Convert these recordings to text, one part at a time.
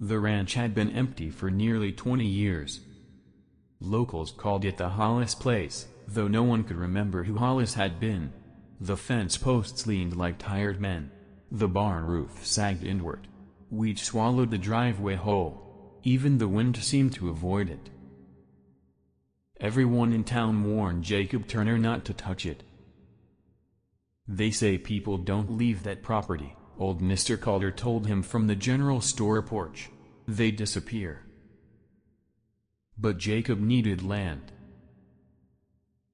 The ranch had been empty for nearly 20 years. Locals called it the Hollis place, though no one could remember who Hollis had been. The fence posts leaned like tired men. The barn roof sagged inward. Weed swallowed the driveway whole. Even the wind seemed to avoid it. Everyone in town warned Jacob Turner not to touch it. "They say people don't leave that property," old Mr. Calder told him from the general store porch. "They disappear." But Jacob needed land.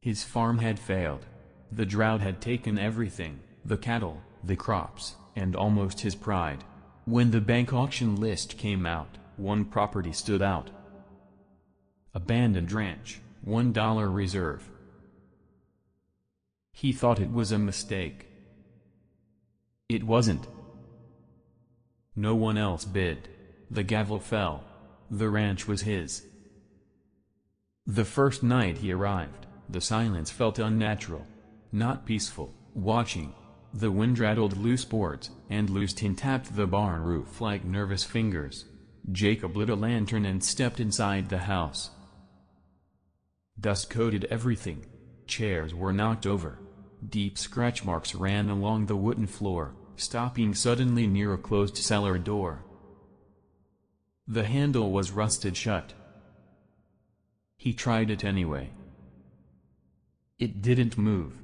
His farm had failed. The drought had taken everything, the cattle, the crops, and almost his pride. When the bank auction list came out, one property stood out. Abandoned ranch, $1 reserve. He thought it was a mistake. It wasn't. No one else bid. The gavel fell. The ranch was his. The first night he arrived, the silence felt unnatural, not peaceful. Watching, the wind rattled loose boards, and loose tin tapped the barn roof like nervous fingers. Jacob lit a lantern and stepped inside the house. Dust coated everything. Chairs were knocked over. Deep scratch marks ran along the wooden floor, stopping suddenly near a closed cellar door. The handle was rusted shut. He tried it anyway. It didn't move.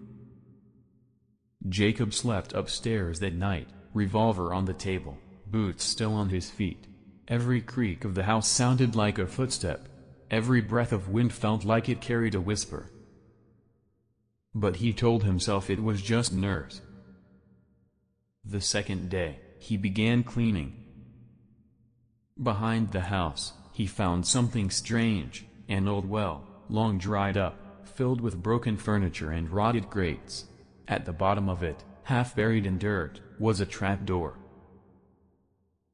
Jacob slept upstairs that night, revolver on the table, boots still on his feet. Every creak of the house sounded like a footstep. Every breath of wind felt like it carried a whisper. But he told himself it was just nerves. The second day, he began cleaning. Behind the house, he found something strange, an old well, long dried up, filled with broken furniture and rotted grates. At the bottom of it, half buried in dirt, was a trapdoor.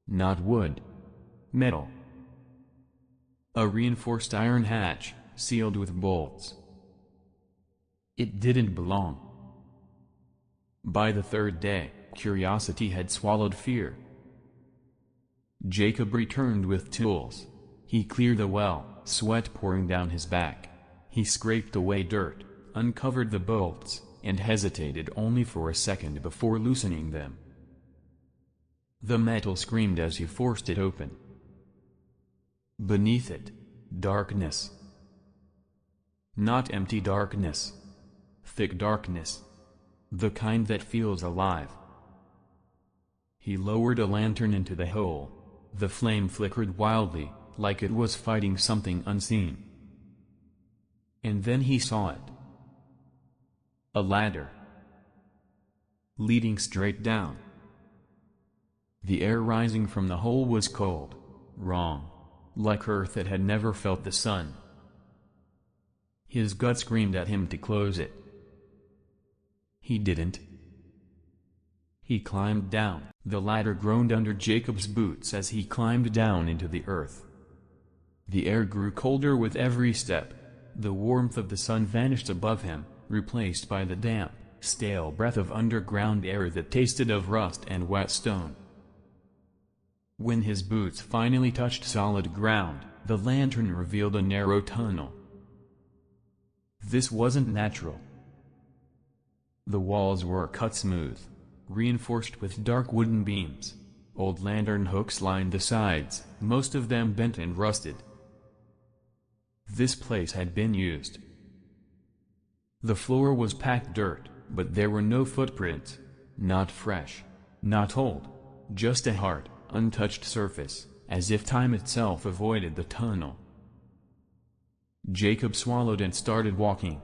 Not wood. Metal. A reinforced iron hatch, sealed with bolts. It didn't belong. By the third day, curiosity had swallowed fear. Jacob returned with tools. He cleared the well, sweat pouring down his back. He scraped away dirt, uncovered the bolts, and hesitated only for a second before loosening them. The metal screamed as he forced it open. Beneath it, darkness. Not empty darkness. Thick darkness. The kind that feels alive. He lowered a lantern into the hole. The flame flickered wildly, like it was fighting something unseen. And then he saw it. A ladder. Leading straight down. The air rising from the hole was cold, wrong, like earth that had never felt the sun. His gut screamed at him to close it. He didn't. He climbed down. The ladder groaned under Jacob's boots as he climbed down into the earth. The air grew colder with every step. The warmth of the sun vanished above him, replaced by the damp, stale breath of underground air that tasted of rust and wet stone. When his boots finally touched solid ground, the lantern revealed a narrow tunnel. This wasn't natural. The walls were cut smooth, reinforced with dark wooden beams. Old lantern hooks lined the sides, most of them bent and rusted. This place had been used. The floor was packed dirt, but there were no footprints. Not fresh, not old, just a hard, untouched surface, as if time itself avoided the tunnel. Jacob swallowed and started walking.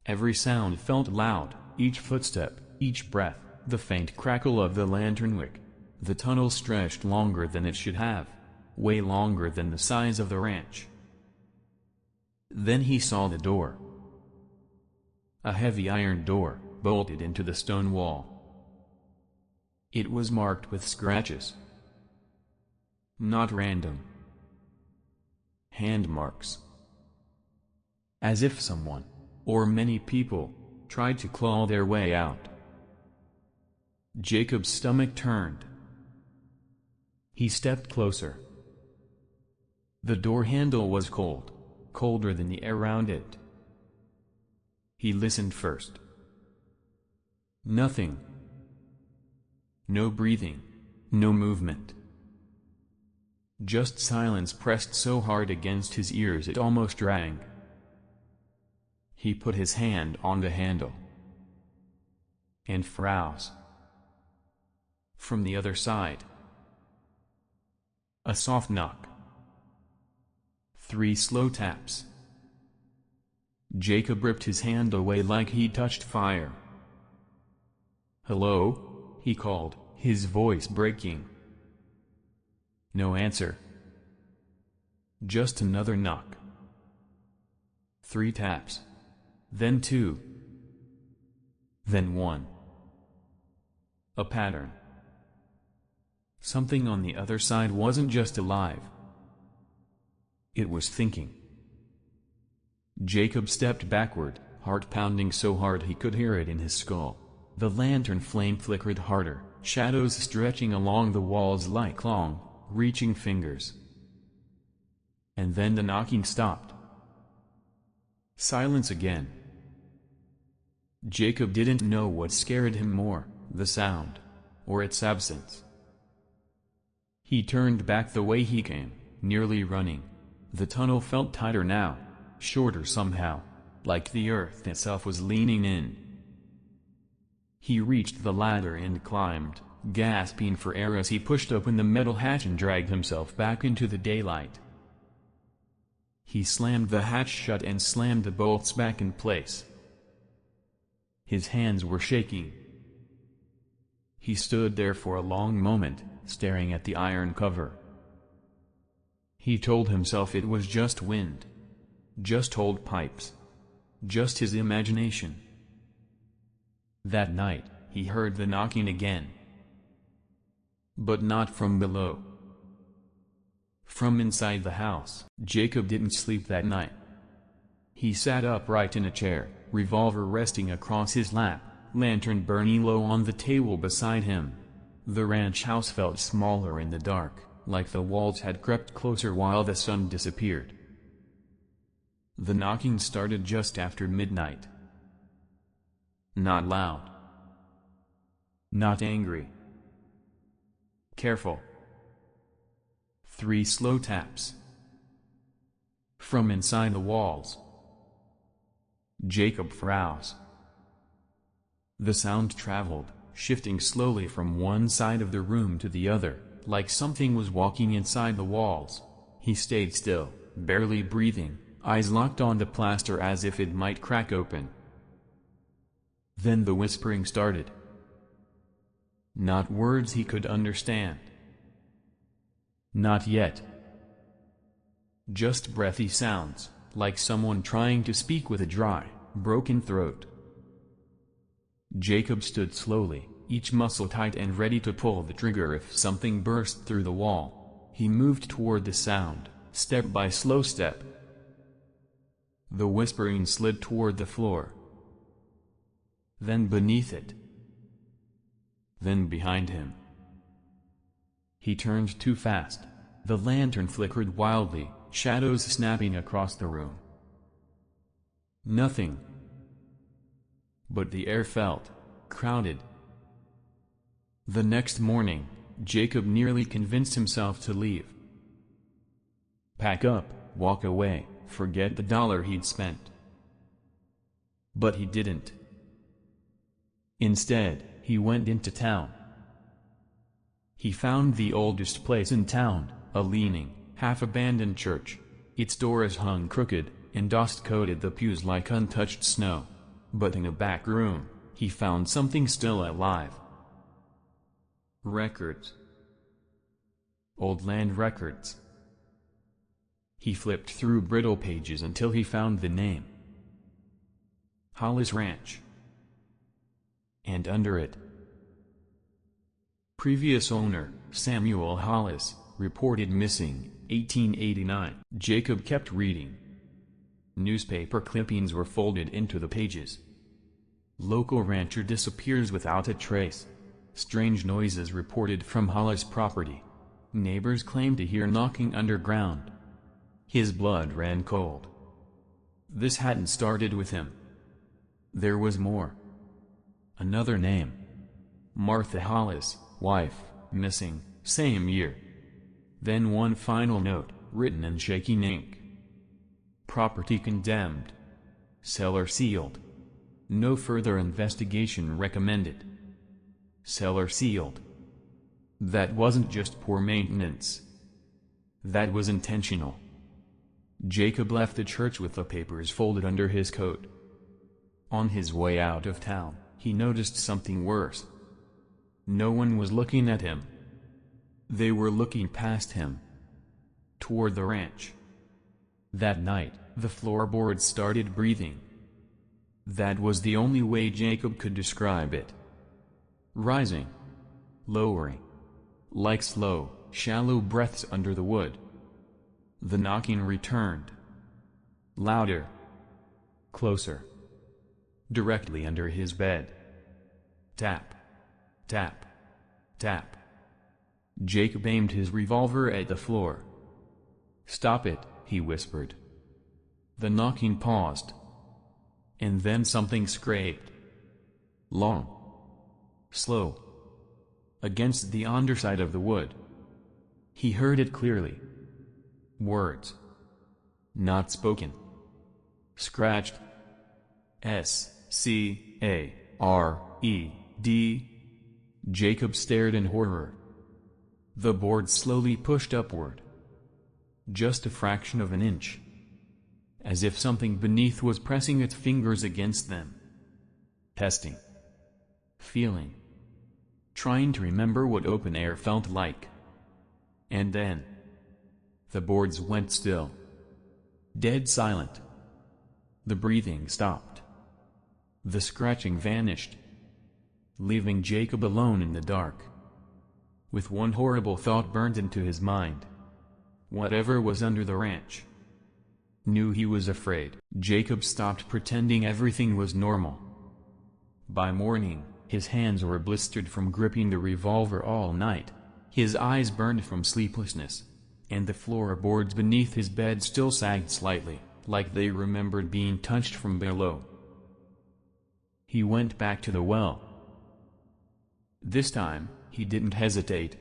Every sound felt loud, each footstep, each breath, the faint crackle of the lantern wick. The tunnel stretched longer than it should have, way longer than the size of the ranch. Then he saw the door. A heavy iron door, bolted into the stone wall. It was marked with scratches. Not random. Hand marks. As if someone, or many people, tried to claw their way out. Jacob's stomach turned. He stepped closer. The door handle was cold, colder than the air around it. He listened first. Nothing. No breathing, no movement. Just silence pressed so hard against his ears it almost rang. He put his hand on the handle. And froze. From the other side. A soft knock. 3 slow taps. Jacob ripped his hand away like he'd touched fire. "Hello?" he called, his voice breaking. No answer. Just another knock. 3 taps. Then 2. Then 1. A pattern. Something on the other side wasn't just alive. It was thinking. Jacob stepped backward, heart pounding so hard he could hear it in his skull. The lantern flame flickered harder, shadows stretching along the walls like long, reaching fingers. And then the knocking stopped. Silence again. Jacob didn't know what scared him more, the sound, or its absence. He turned back the way he came, nearly running. The tunnel felt tighter now, shorter somehow, like the earth itself was leaning in. He reached the ladder and climbed, gasping for air as he pushed open the metal hatch and dragged himself back into the daylight. He slammed the hatch shut and slammed the bolts back in place. His hands were shaking. He stood there for a long moment, staring at the iron cover. He told himself it was just wind. Just old pipes. Just his imagination. That night, he heard the knocking again. But not from below. From inside the house. Jacob didn't sleep that night. He sat upright in a chair, revolver resting across his lap, lantern burning low on the table beside him. The ranch house felt smaller in the dark, like the walls had crept closer while the sun disappeared. The knocking started just after midnight. Not loud. Not angry. Careful. 3 slow taps. From inside the walls. Jacob froze. The sound traveled, shifting slowly from one side of the room to the other, like something was walking inside the walls. He stayed still, barely breathing, eyes locked on the plaster as if it might crack open. Then the whispering started. Not words he could understand. Not yet. Just breathy sounds, like someone trying to speak with a dry, broken throat. Jacob stood slowly, each muscle tight and ready to pull the trigger if something burst through the wall. He moved toward the sound, step by slow step. The whispering slid toward the floor. Then beneath it. Then behind him. He turned too fast. The lantern flickered wildly, shadows snapping across the room. Nothing. But the air felt crowded. The next morning, Jacob nearly convinced himself to leave. Pack up, walk away, forget the $1 he'd spent. But he didn't. Instead, he went into town. He found the oldest place in town, a leaning, half-abandoned church. Its doors hung crooked, and dust coated the pews like untouched snow. But in a back room, he found something still alive. Records. Old land records. He flipped through brittle pages until he found the name. Hollis Ranch. And under it, previous owner, Samuel Hollis, reported missing, 1889. Jacob kept reading. Newspaper clippings were folded into the pages. Local rancher disappears without a trace. Strange noises reported from Hollis property. Neighbors claimed to hear knocking underground. His blood ran cold. This hadn't started with him. There was more. Another name. Martha Hollis, wife, missing, same year. Then one final note, written in shaking ink. Property condemned. Cellar sealed. No further investigation recommended. Cellar sealed. That wasn't just poor maintenance. That was intentional. Jacob left the church with the papers folded under his coat. On his way out of town, he noticed something worse. No one was looking at him. They were looking past him, toward the ranch. That night, the floorboards started breathing. That was the only way Jacob could describe it. Rising, lowering, like slow, shallow breaths under the wood. The knocking returned. Louder. Closer. Directly under his bed. Tap. Tap. Tap. Jacob aimed his revolver at the floor. "Stop it," he whispered. The knocking paused. And then something scraped. Long. Slow. Against the underside of the wood. He heard it clearly. Words. Not spoken. Scratched. S-C-A-R-E-D. Jacob stared in horror. The boards slowly pushed upward. Just a fraction of an inch. As if something beneath was pressing its fingers against them. Testing. Feeling. Trying to remember what open air felt like. And then the boards went still. Dead silent. The breathing stopped. The scratching vanished. Leaving Jacob alone in the dark. With one horrible thought burned into his mind. Whatever was under the ranch. Knew he was afraid. Jacob stopped pretending everything was normal. By morning, his hands were blistered from gripping the revolver all night. His eyes burned from sleeplessness. And the floorboards beneath his bed still sagged slightly, like they remembered being touched from below. He went back to the well. This time, he didn't hesitate.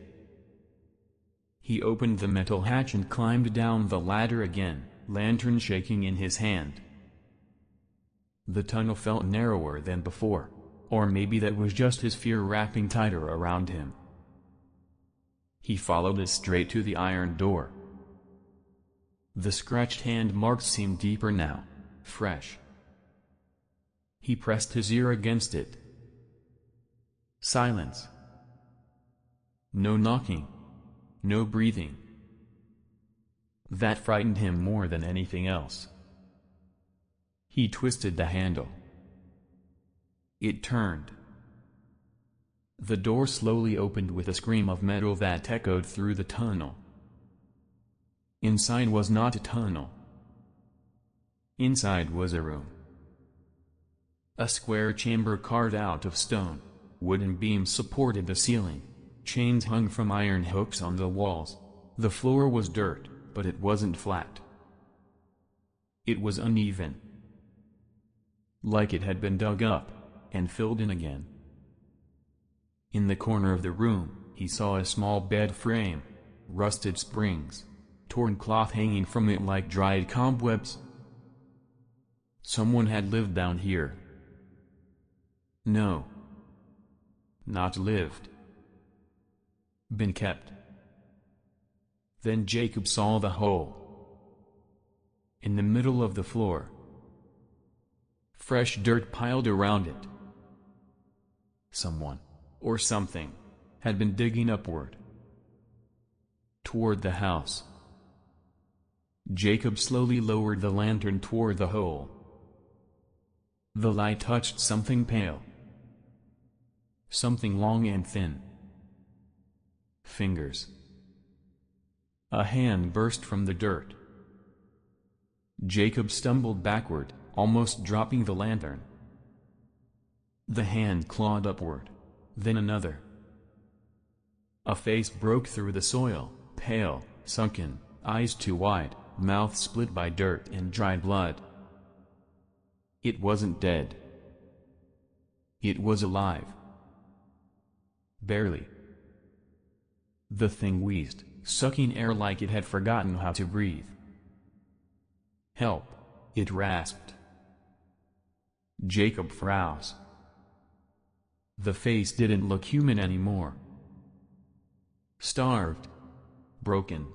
He opened the metal hatch and climbed down the ladder again, lantern shaking in his hand. The tunnel felt narrower than before, or maybe that was just his fear wrapping tighter around him. He followed it straight to the iron door. The scratched hand marks seemed deeper now, fresh. He pressed his ear against it. Silence. No knocking. No breathing. That frightened him more than anything else. He twisted the handle. It turned. The door slowly opened with a scream of metal that echoed through the tunnel. Inside was not a tunnel. Inside was a room. A square chamber carved out of stone. Wooden beams supported the ceiling. Chains hung from iron hooks on the walls. The floor was dirt, but it wasn't flat. It was uneven. Like it had been dug up, and filled in again. In the corner of the room, he saw a small bed frame, rusted springs, torn cloth hanging from it like dried cobwebs. Someone had lived down here. No. Not lived. Been kept. Then Jacob saw the hole. In the middle of the floor. Fresh dirt piled around it. Someone, or something, had been digging upward. Toward the house. Jacob slowly lowered the lantern toward the hole. The light touched something pale. Something long and thin. Fingers. A hand burst from the dirt. Jacob stumbled backward, almost dropping the lantern. The hand clawed upward, then another. A face broke through the soil, pale, sunken, eyes too wide, mouth split by dirt and dried blood. It wasn't dead. It was alive. Barely. The thing wheezed, sucking air like it had forgotten how to breathe. "Help," it rasped. Jacob froze. The face didn't look human anymore. Starved. Broken.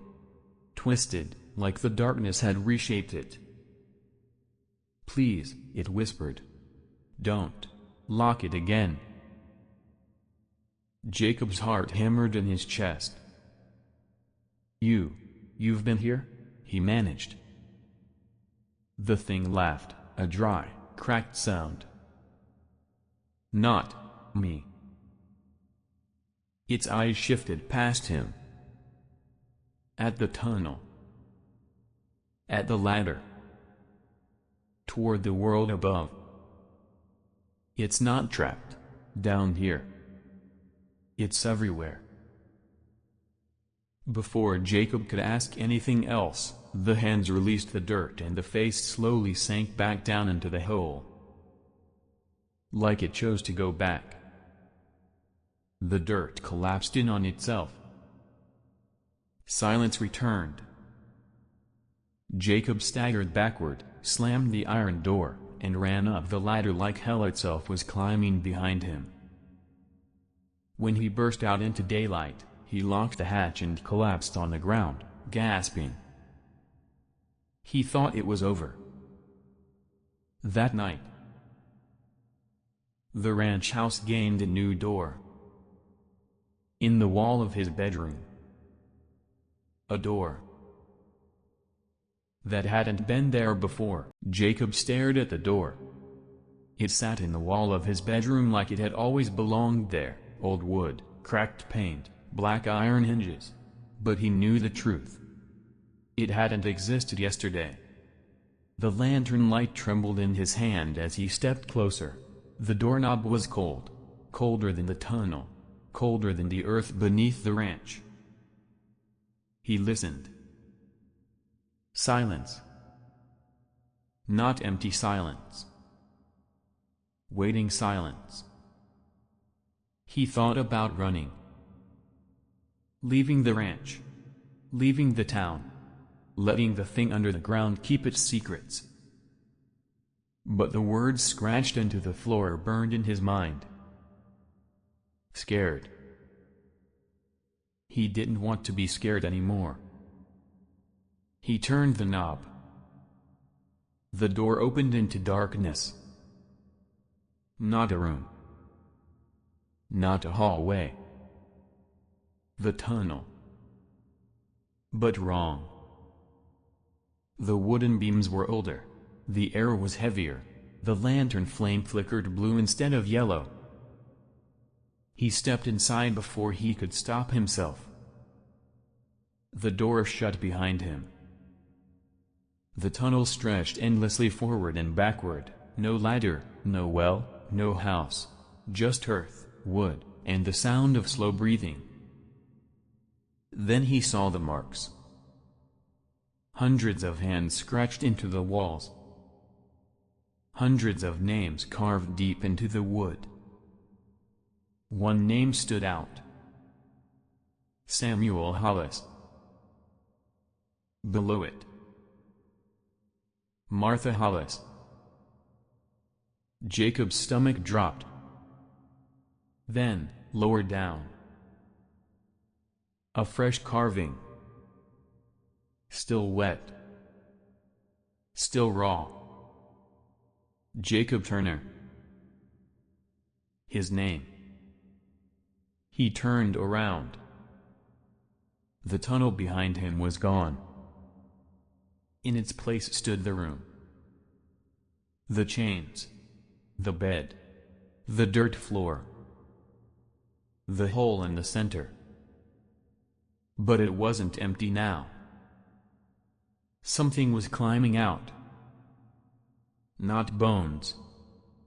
Twisted, like the darkness had reshaped it. "Please," it whispered. "Don't lock it again." Jacob's heart hammered in his chest. You've been here?" he managed. The thing laughed, a dry, cracked sound. "Not me." Its eyes shifted past him. At the tunnel. At the ladder. Toward the world above. "It's not trapped down here. It's everywhere." Before Jacob could ask anything else, the hands released the dirt and the face slowly sank back down into the hole. Like it chose to go back. The dirt collapsed in on itself. Silence returned. Jacob staggered backward, slammed the iron door, and ran up the ladder like hell itself was climbing behind him. When he burst out into daylight, he locked the hatch and collapsed on the ground, gasping. He thought it was over. That night, the ranch house gained a new door. In the wall of his bedroom. A door that hadn't been there before. Jacob stared at the door. It sat in the wall of his bedroom like it had always belonged there, old wood, cracked paint, black iron hinges. But he knew the truth. It hadn't existed yesterday. The lantern light trembled in his hand as he stepped closer. The doorknob was cold, colder than the tunnel, colder than the earth beneath the ranch. He listened. Silence. Not empty silence. Waiting silence. He thought about running. Leaving the ranch. Leaving the town. Letting the thing under the ground keep its secrets. But the words scratched into the floor burned in his mind. Scared. He didn't want to be scared anymore. He turned the knob. The door opened into darkness. Not a room. Not a hallway. The tunnel. But wrong. The wooden beams were older. The air was heavier. The lantern flame flickered blue instead of yellow. He stepped inside before he could stop himself. The door shut behind him. The tunnel stretched endlessly forward and backward, no ladder, no well, no house, just earth, wood, and the sound of slow breathing. Then he saw the marks. Hundreds of hands scratched into the walls. Hundreds of names carved deep into the wood. One name stood out. Samuel Hollis. Below it, Martha Hollis. Jacob's stomach dropped. Then, lower down, a fresh carving. Still wet. Still raw. Jacob Turner. His name. He turned around. The tunnel behind him was gone. In its place stood the room. The chains. The bed. The dirt floor. The hole in the center. But it wasn't empty now. Something was climbing out. Not bones.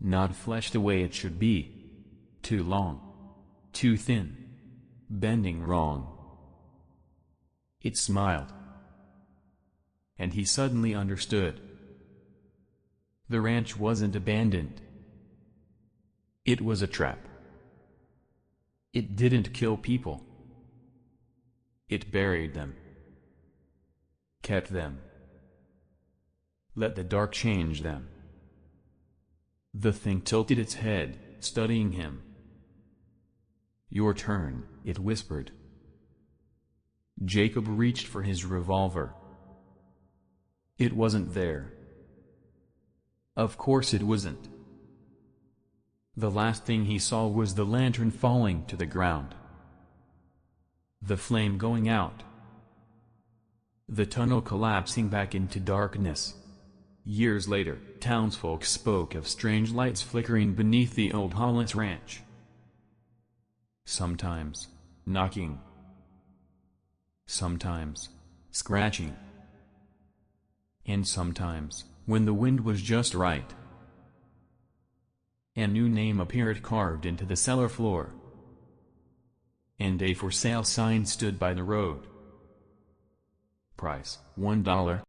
Not flesh the way it should be. Too long. Too thin. Bending wrong. It smiled. And he suddenly understood. The ranch wasn't abandoned. It was a trap. It didn't kill people. It buried them. Kept them. Let the dark change them. The thing tilted its head, studying him. "Your turn," it whispered. Jacob reached for his revolver. It wasn't there. Of course it wasn't. The last thing he saw was the lantern falling to the ground. The flame going out. The tunnel collapsing back into darkness. Years later, townsfolk spoke of strange lights flickering beneath the old Hollis ranch. Sometimes, knocking. Sometimes, scratching. And sometimes, when the wind was just right, a new name appeared carved into the cellar floor. And a for sale sign stood by the road. Price, $1.